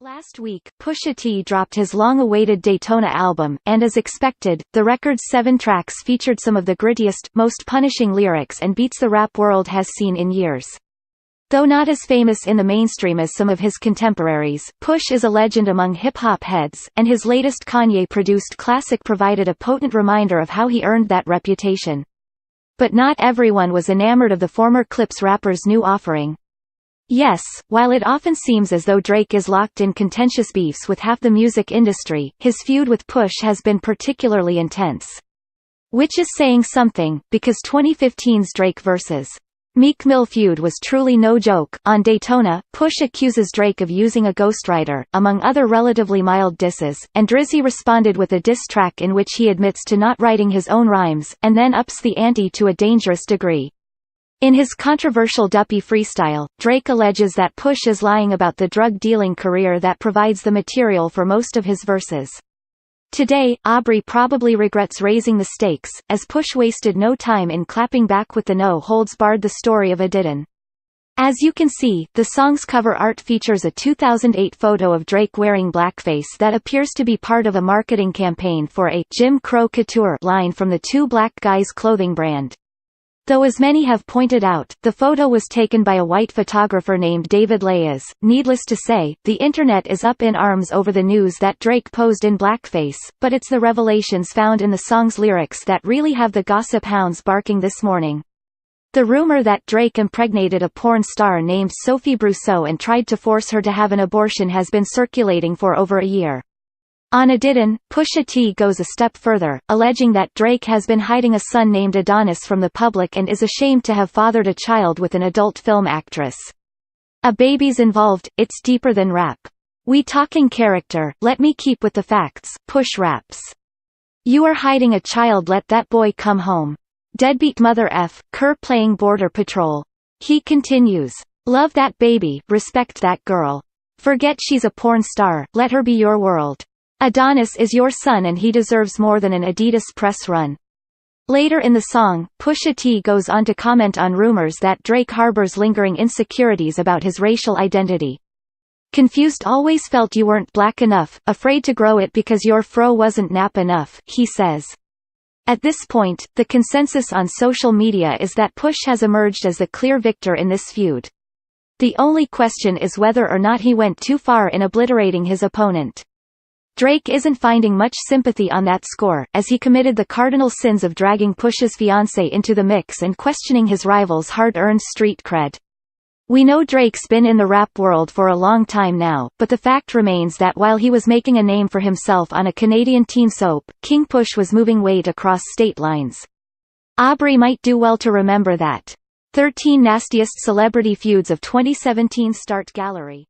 Last week, Pusha T dropped his long-awaited Daytona album, and as expected, the record's 7 tracks featured some of the grittiest, most punishing lyrics and beats the rap world has seen in years. Though not as famous in the mainstream as some of his contemporaries, Push is a legend among hip-hop heads, and his latest Kanye-produced classic provided a potent reminder of how he earned that reputation. But not everyone was enamored of the former Clips rapper's new offering. Yes, while it often seems as though Drake is locked in contentious beefs with half the music industry, his feud with Push has been particularly intense. Which is saying something, because 2015's Drake vs. Meek Mill feud was truly no joke. On Daytona, Push accuses Drake of using a ghostwriter, among other relatively mild disses, and Drizzy responded with a diss track in which he admits to not writing his own rhymes, and then ups the ante to a dangerous degree. In his controversial Duppy freestyle, Drake alleges that Push is lying about the drug-dealing career that provides the material for most of his verses. Today, Aubrey probably regrets raising the stakes, as Push wasted no time in clapping back with the no-holds-barred the story of a didn't. As you can see, the song's cover art features a 2008 photo of Drake wearing blackface that appears to be part of a marketing campaign for a Jim Crow Couture line from the Two Black Guys clothing brand. Though as many have pointed out, the photo was taken by a white photographer named David Layes. Needless to say, the internet is up in arms over the news that Drake posed in blackface, but it's the revelations found in the song's lyrics that really have the gossip hounds barking this morning. The rumor that Drake impregnated a porn star named Sophie Brousseau and tried to force her to have an abortion has been circulating for over a year. On a didn't, Pusha T goes a step further, alleging that Drake has been hiding a son named Adonis from the public and is ashamed to have fathered a child with an adult film actress. A baby's involved, it's deeper than rap. We talking character, let me keep with the facts, Push raps. You are hiding a child, let that boy come home. Deadbeat mother F, Kerr playing Border Patrol. He continues. Love that baby, respect that girl. Forget she's a porn star, let her be your world. Adonis is your son and he deserves more than an Adidas press run. Later in the song, Pusha T goes on to comment on rumors that Drake harbors lingering insecurities about his racial identity. Confused, always felt you weren't black enough, afraid to grow it because your fro wasn't nap enough, he says. At this point, the consensus on social media is that Push has emerged as the clear victor in this feud. The only question is whether or not he went too far in obliterating his opponent. Drake isn't finding much sympathy on that score, as he committed the cardinal sins of dragging Push's fiancée into the mix and questioning his rival's hard-earned street cred. We know Drake's been in the rap world for a long time now, but the fact remains that while he was making a name for himself on a Canadian teen soap, King Push was moving weight across state lines. Aubrey might do well to remember that. 13 Nastiest Celebrity Feuds of 2017 Start Gallery.